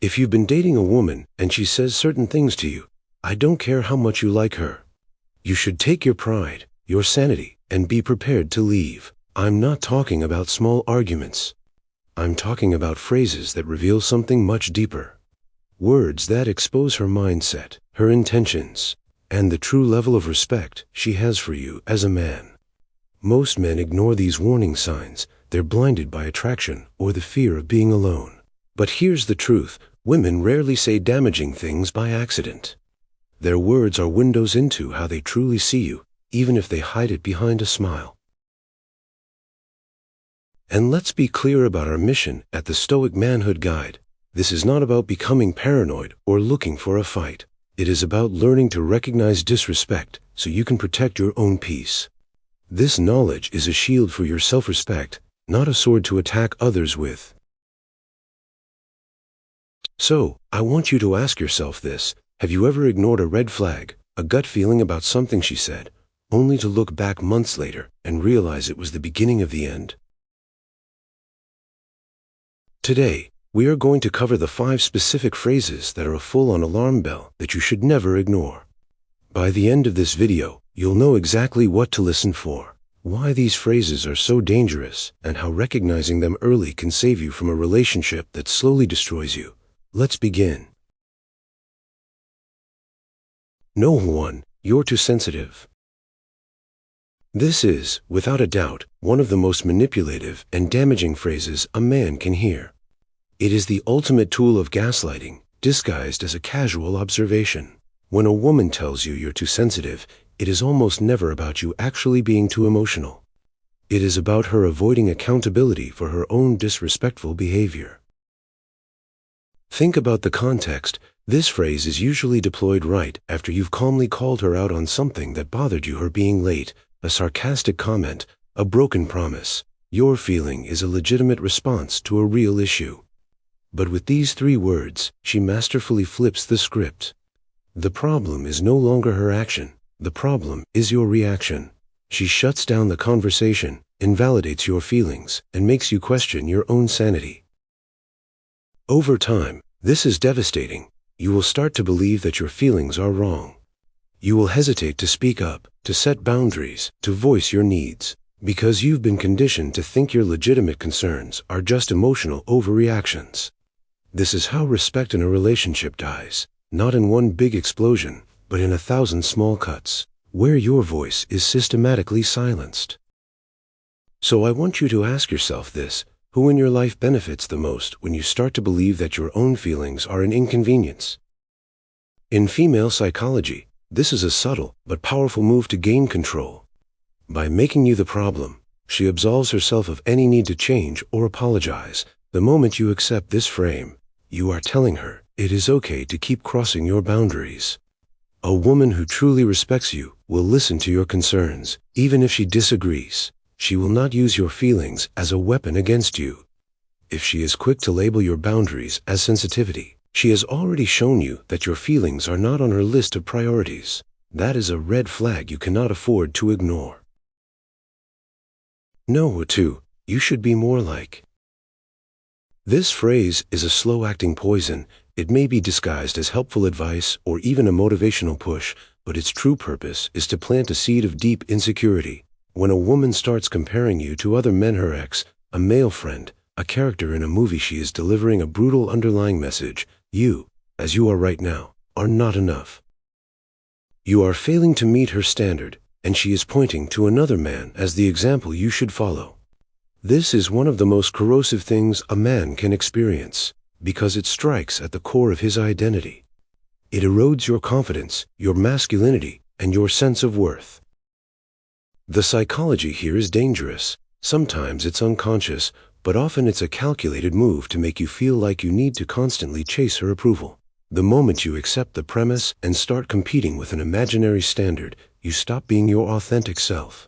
If you've been dating a woman and she says certain things to you, I don't care how much you like her. You should take your pride, your sanity, and be prepared to leave. I'm not talking about small arguments. I'm talking about phrases that reveal something much deeper. Words that expose her mindset, her intentions, and the true level of respect she has for you as a man. Most men ignore these warning signs. They're blinded by attraction or the fear of being alone. But here's the truth. Women rarely say damaging things by accident. Their words are windows into how they truly see you, even if they hide it behind a smile. And let's be clear about our mission at the Stoic Manhood Guide. This is not about becoming paranoid or looking for a fight. It is about learning to recognize disrespect so you can protect your own peace. This knowledge is a shield for your self-respect, not a sword to attack others with. So, I want you to ask yourself this. Have you ever ignored a red flag, a gut feeling about something she said, only to look back months later and realize it was the beginning of the end? Today, we are going to cover the 5 specific phrases that are a full-on alarm bell that you should never ignore. By the end of this video, you'll know exactly what to listen for, why these phrases are so dangerous, and how recognizing them early can save you from a relationship that slowly destroys you. Let's begin. No. 1. You're too sensitive. This is, without a doubt, one of the most manipulative and damaging phrases a man can hear. It is the ultimate tool of gaslighting, disguised as a casual observation. When a woman tells you you're too sensitive, it is almost never about you actually being too emotional. It is about her avoiding accountability for her own disrespectful behavior. Think about the context. This phrase is usually deployed right after you've calmly called her out on something that bothered you, her being late, a sarcastic comment, a broken promise. Your feeling is a legitimate response to a real issue. But with these 3 words, she masterfully flips the script. The problem is no longer her action. The problem is your reaction. She shuts down the conversation, invalidates your feelings, and makes you question your own sanity. Over time, this is devastating. You will start to believe that your feelings are wrong. You will hesitate to speak up, to set boundaries, to voice your needs, because you've been conditioned to think your legitimate concerns are just emotional overreactions. This is how respect in a relationship dies, not in one big explosion, but in 1,000 small cuts, where your voice is systematically silenced. So I want you to ask yourself this. Who in your life benefits the most when you start to believe that your own feelings are an inconvenience? In female psychology, this is a subtle but powerful move to gain control. By making you the problem, she absolves herself of any need to change or apologize. The moment you accept this frame, you are telling her it is okay to keep crossing your boundaries. A woman who truly respects you will listen to your concerns, even if she disagrees. She will not use your feelings as a weapon against you. If she is quick to label your boundaries as sensitivity, she has already shown you that your feelings are not on her list of priorities. That is a red flag you cannot afford to ignore. No. 2. You should be more like. This phrase is a slow-acting poison. It may be disguised as helpful advice or even a motivational push, but its true purpose is to plant a seed of deep insecurity. When a woman starts comparing you to other men, her ex, a male friend, a character in a movie, she is delivering a brutal underlying message. You, as you are right now, are not enough. You are failing to meet her standard, and she is pointing to another man as the example you should follow. This is one of the most corrosive things a man can experience, because it strikes at the core of his identity. It erodes your confidence, your masculinity, and your sense of worth. The psychology here is dangerous. Sometimes it's unconscious, but often it's a calculated move to make you feel like you need to constantly chase her approval. The moment you accept the premise and start competing with an imaginary standard, you stop being your authentic self.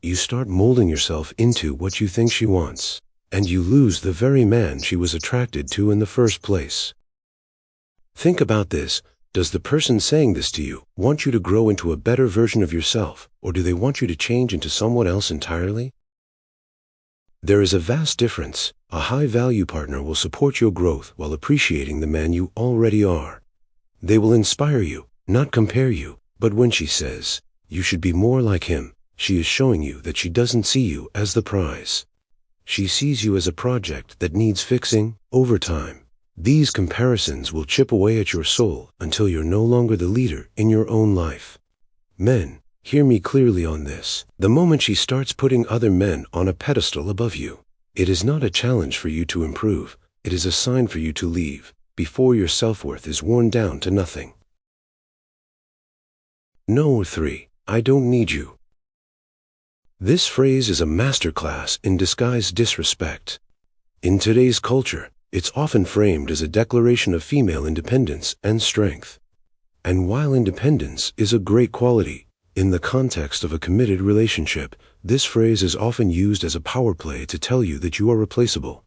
You start molding yourself into what you think she wants, and you lose the very man she was attracted to in the first place. Think about this. Does the person saying this to you want you to grow into a better version of yourself, or do they want you to change into someone else entirely? There is a vast difference. A high-value partner will support your growth while appreciating the man you already are. They will inspire you, not compare you, but when she says, "You should be more like him," she is showing you that she doesn't see you as the prize. She sees you as a project that needs fixing over time. These comparisons will chip away at your soul until you're no longer the leader in your own life. Men, hear me clearly on this. The moment she starts putting other men on a pedestal above you, it is not a challenge for you to improve. It is a sign for you to leave before your self-worth is worn down to nothing. No. 3. I don't need you. This phrase is a masterclass in disguised disrespect. In today's culture, it's often framed as a declaration of female independence and strength. And while independence is a great quality, in the context of a committed relationship, this phrase is often used as a power play to tell you that you are replaceable.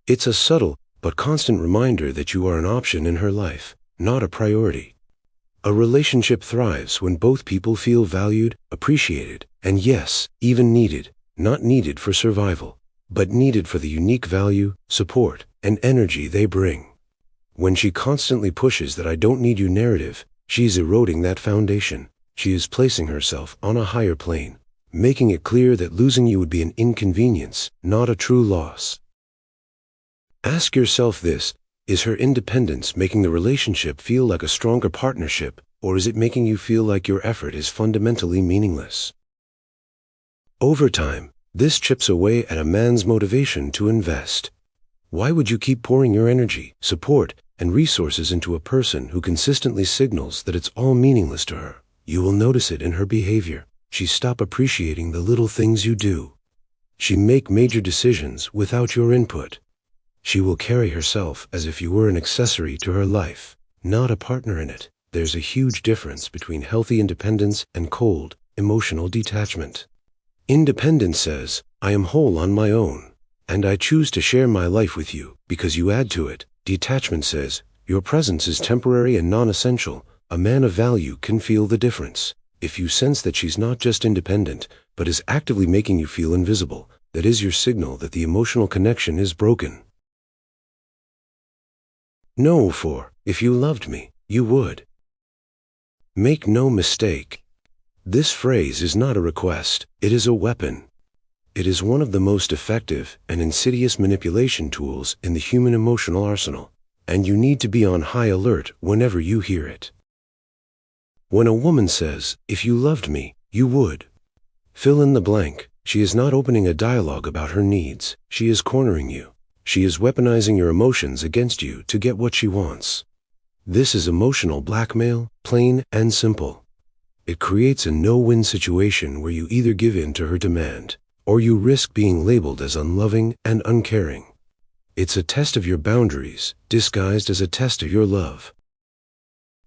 It's a subtle but constant reminder that you are an option in her life, not a priority. A relationship thrives when both people feel valued, appreciated, and yes, even needed, not needed for survival, but needed for the unique value, support, and energy they bring. When she constantly pushes that "I don't need you" narrative, she's eroding that foundation. She is placing herself on a higher plane, making it clear that losing you would be an inconvenience, not a true loss. Ask yourself this: is her independence making the relationship feel like a stronger partnership, or is it making you feel like your effort is fundamentally meaningless? Over time, this chips away at a man's motivation to invest. Why would you keep pouring your energy, support, and resources into a person who consistently signals that it's all meaningless to her? You will notice it in her behavior. She stop appreciating the little things you do. She make major decisions without your input. She will carry herself as if you were an accessory to her life, not a partner in it. There's a huge difference between healthy independence and cold, emotional detachment. Independence says, "I am whole on my own, and I choose to share my life with you because you add to it." Detachment says, "Your presence is temporary and non-essential." A man of value can feel the difference. If you sense that she's not just independent, but is actively making you feel invisible, that is your signal that the emotional connection is broken. No. 4. If you loved me, you would. Make no mistake. This phrase is not a request, it is a weapon. It is one of the most effective and insidious manipulation tools in the human emotional arsenal, and you need to be on high alert whenever you hear it. When a woman says, "If you loved me, you would," fill in the blank. She is not opening a dialogue about her needs. She is cornering you. She is weaponizing your emotions against you to get what she wants. This is emotional blackmail, plain and simple. It creates a no-win situation where you either give in to her demand, or you risk being labeled as unloving and uncaring. It's a test of your boundaries, disguised as a test of your love.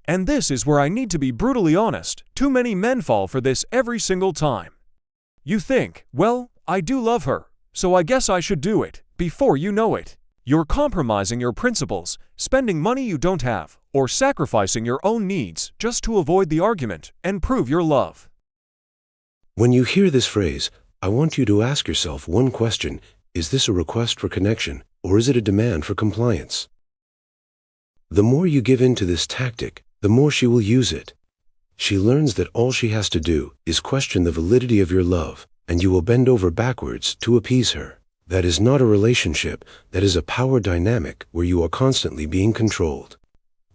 And this is where I need to be brutally honest. Too many men fall for this every single time. You think, well, I do love her, so I guess I should do it. Before you know it, you're compromising your principles, spending money you don't have, or sacrificing your own needs just to avoid the argument and prove your love. When you hear this phrase, I want you to ask yourself one question: is this a request for connection, or is it a demand for compliance? The more you give in to this tactic, the more she will use it. She learns that all she has to do is question the validity of your love, and you will bend over backwards to appease her. That is not a relationship, that is a power dynamic where you are constantly being controlled.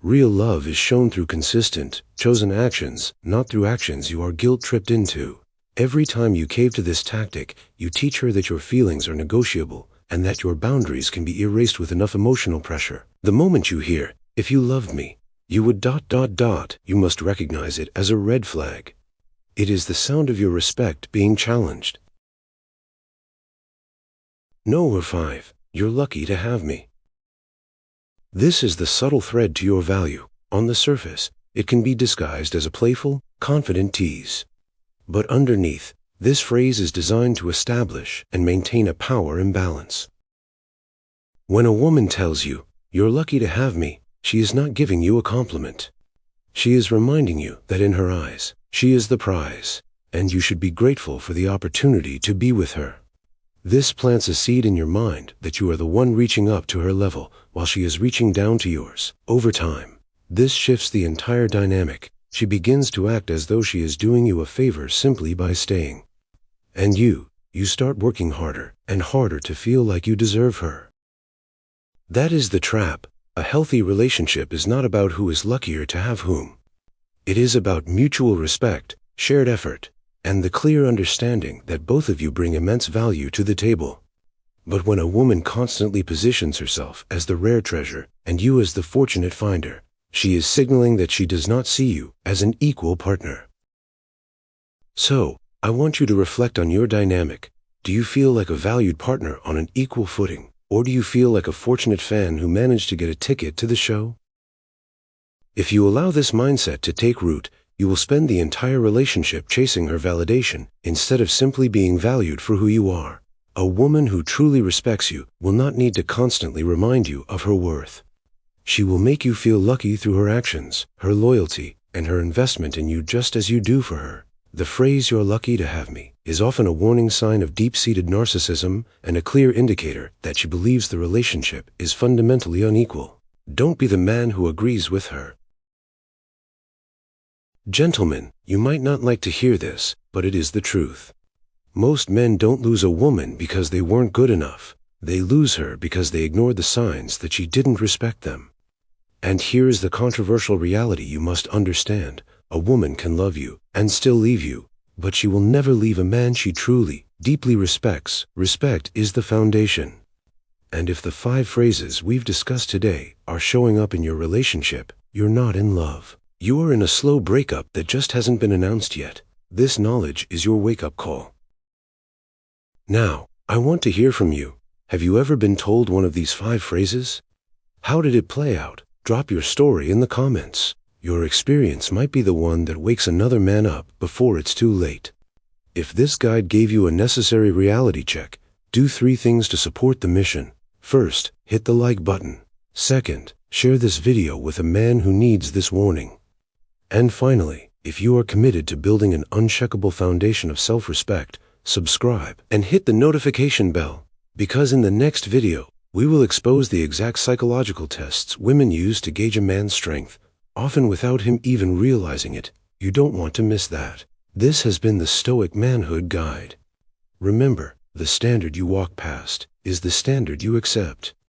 Real love is shown through consistent, chosen actions, not through actions you are guilt-tripped into. Every time you cave to this tactic, you teach her that your feelings are negotiable, and that your boundaries can be erased with enough emotional pressure. The moment you hear, "If you loved me, you would ... you must recognize it as a red flag. It is the sound of your respect being challenged. No. 5. You're lucky to have me. This is the subtle thread to your value. On the surface, it can be disguised as a playful, confident tease. But underneath, this phrase is designed to establish and maintain a power imbalance. When a woman tells you, "You're lucky to have me," she is not giving you a compliment. She is reminding you that in her eyes, she is the prize, and you should be grateful for the opportunity to be with her. This plants a seed in your mind that you are the one reaching up to her level while she is reaching down to yours. Over time, this shifts the entire dynamic. She begins to act as though she is doing you a favor simply by staying. And you start working harder and harder to feel like you deserve her. That is the trap. A healthy relationship is not about who is luckier to have whom. It is about mutual respect, shared effort, and the clear understanding that both of you bring immense value to the table. But when a woman constantly positions herself as the rare treasure and you as the fortunate finder, she is signaling that she does not see you as an equal partner. So, I want you to reflect on your dynamic. Do you feel like a valued partner on an equal footing, or do you feel like a fortunate fan who managed to get a ticket to the show? If you allow this mindset to take root, you will spend the entire relationship chasing her validation instead of simply being valued for who you are. A woman who truly respects you will not need to constantly remind you of her worth. She will make you feel lucky through her actions, her loyalty, and her investment in you just as you do for her. The phrase "you're lucky to have me" is often a warning sign of deep-seated narcissism and a clear indicator that she believes the relationship is fundamentally unequal. Don't be the man who agrees with her. Gentlemen, you might not like to hear this, but it is the truth. Most men don't lose a woman because they weren't good enough. They lose her because they ignored the signs that she didn't respect them. And here is the controversial reality you must understand. A woman can love you and still leave you, but she will never leave a man she truly, deeply respects. Respect is the foundation. And if the 5 phrases we've discussed today are showing up in your relationship, you're not in love. You are in a slow breakup that just hasn't been announced yet. This knowledge is your wake-up call. Now, I want to hear from you. Have you ever been told one of these 5 phrases? How did it play out? Drop your story in the comments. Your experience might be the one that wakes another man up before it's too late. If this guide gave you a necessary reality check, do 3 things to support the mission. First, hit the like button. Second, share this video with a man who needs this warning. And finally, if you are committed to building an unshakable foundation of self-respect, subscribe and hit the notification bell, because in the next video, we will expose the exact psychological tests women use to gauge a man's strength, often without him even realizing it. You don't want to miss that. This has been the Stoic Manhood Guide. Remember, the standard you walk past is the standard you accept.